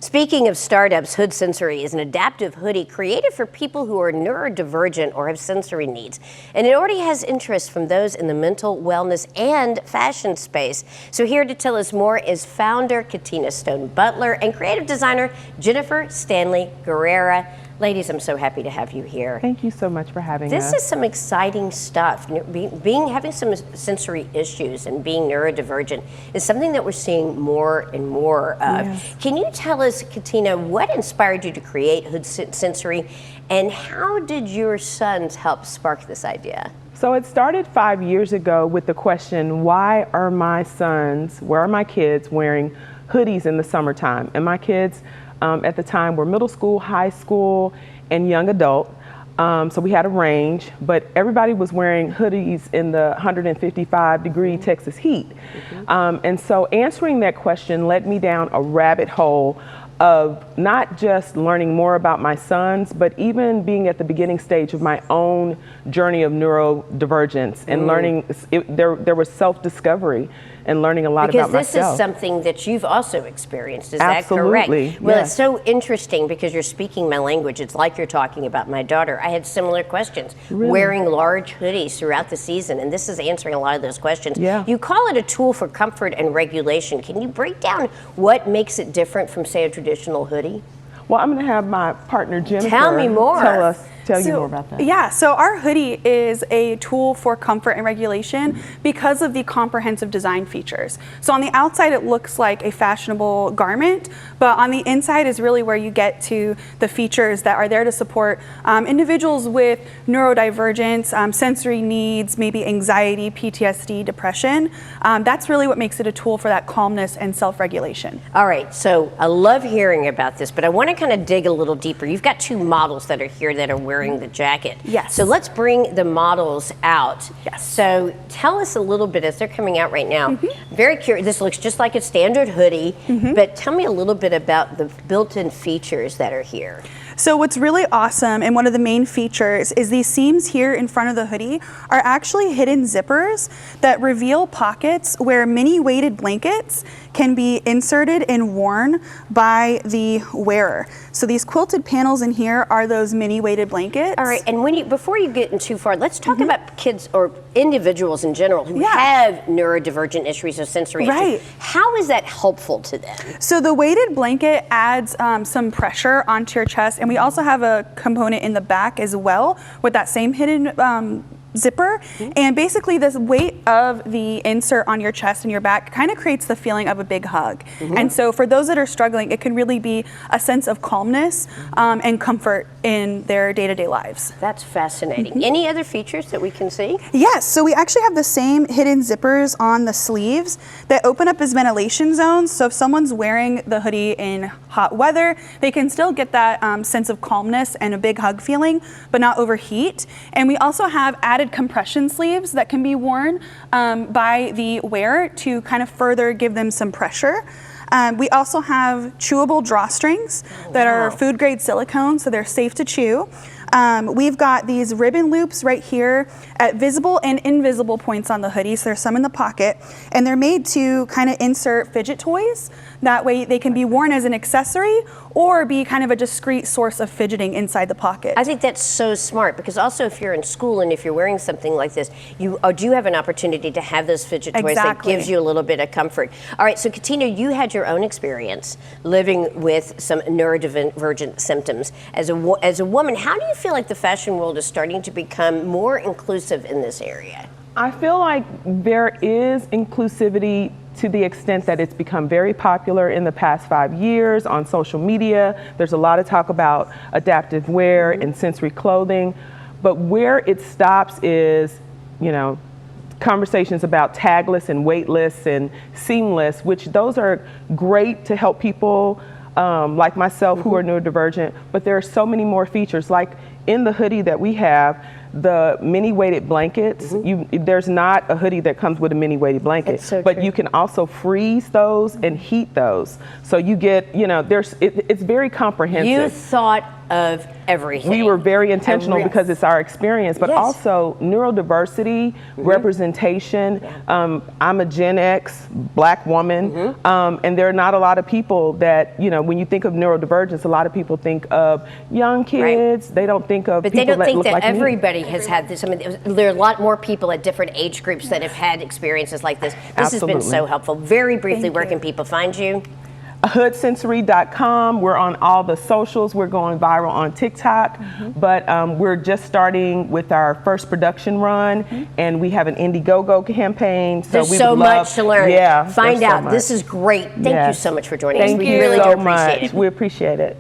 Speaking of startups, Hood Sensory is an adaptive hoodie created for people who are neurodivergent or have sensory needs. And it already has interest from those in the mental wellness and fashion space. So here to tell us more is founder Katina Stone-Butler and creative designer Jennifer Stanley-Guerra. Ladies, I'm so happy to have you here. Thank you so much for having us. This is some exciting stuff. Having some sensory issues and being neurodivergent is something that we're seeing more and more of. Yes. Can you tell us, Katina, what inspired you to create Hood Sensory, and how did your sons help spark this idea? So it started 5 years ago with the question, why are my sons, where are my kids wearing hoodies in the summertime? And my kids at the time were middle school, high school, and young adult. So we had a range, but everybody was wearing hoodies in the 155-degree Texas heat. And so answering that question led me down a rabbit hole of not just learning more about my sons, but even being at the beginning stage of my own journey of neurodivergence and learning. There was self-discovery and learning a lot about myself. Because this is something that you've also experienced, is Absolutely, that correct? Well, yes. It's so interesting because you're speaking my language. It's like you're talking about my daughter. I had similar questions, wearing large hoodies throughout the season, and this is answering a lot of those questions. Yeah. You call it a tool for comfort and regulation. Can you break down what makes it different from, say, a traditional hoodie? Well, I'm going to have my partner Jennifer tell me more. Tell you more about that. Yeah, so our hoodie is a tool for comfort and regulation because of the comprehensive design features. So on the outside it looks like a fashionable garment, but on the inside is really where you get to the features that are there to support individuals with neurodivergence, sensory needs, maybe anxiety, PTSD, depression. That's really what makes it a tool for that calmness and self-regulation. All right, so I love hearing about this, but I want to kind of dig a little deeper. You've got two models that are here that are wearing the jacket. Yes. So let's bring the models out. Yes. So tell us a little bit as they're coming out right now. Very curious. This looks just like a standard hoodie, but tell me a little bit about the built-in features that are here. So what's really awesome and one of the main features is these seams here in front of the hoodie are actually hidden zippers that reveal pockets where mini weighted blankets can be inserted and worn by the wearer. So these quilted panels in here are those mini weighted blankets. All right, and before you get in too far, let's talk about kids or individuals in general who have neurodivergent issues or sensory issues. How is that helpful to them? So the weighted blanket adds some pressure onto your chest, and we also have a component in the back as well with that same hidden zipper, and basically this weight of the insert on your chest and your back kind of creates the feeling of a big hug. And so for those that are struggling, it can really be a sense of calmness and comfort in their day-to-day lives. That's fascinating. Any other features that we can see? Yes, so we actually have the same hidden zippers on the sleeves that open up as ventilation zones. So if someone's wearing the hoodie in hot weather, they can still get that sense of calmness and a big hug feeling, but not overheat. And we also have added compression sleeves that can be worn by the wearer to kind of further give them some pressure. We also have chewable drawstrings that are food grade silicone, so they're safe to chew. We've got these ribbon loops right here at visible and invisible points on the hoodie, so there's some in the pocket, and they're made to kind of insert fidget toys. That way they can be worn as an accessory or be kind of a discrete source of fidgeting inside the pocket. I think that's so smart, because also if you're in school and if you're wearing something like this, you do have an opportunity to have those fidget toys that gives you a little bit of comfort. All right, so Katina, you had your own experience living with some neurodivergent symptoms. As a woman, how do you feel like the fashion world is starting to become more inclusive in this area? I feel like there is inclusivity to the extent that it's become very popular in the past 5 years on social media. There's a lot of talk about adaptive wear and sensory clothing, but where it stops is, conversations about tagless and weightless and seamless, which those are great to help people like myself who are neurodivergent, but there are so many more features. Like in the hoodie that we have, the mini weighted blankets. There's not a hoodie that comes with a mini weighted blanket, That's so but true. you can also freeze those and heat those. So you get, it's very comprehensive. You thought of everything. We were very intentional because it's our experience, but Yes. also neurodiversity, representation. I'm a Gen X Black woman, and there are not a lot of people that, when you think of neurodivergence, a lot of people think of young kids. They don't think of But people they don't think look that like me. everybody has had this. I mean, there are a lot more people at different age groups that have had experiences like this. This has been Absolutely. so helpful. Very briefly, Thank where you. can people find you? hoodsensory.com. We're on all the socials. We're going viral on TikTok, but we're just starting with our first production run, and we have an Indiegogo campaign. So There's we so would much love, to learn. Yeah, Find there's so out. This much. is great. Thank you Yes. so much for joining us. Thank We you really so do appreciate much. it. We appreciate it.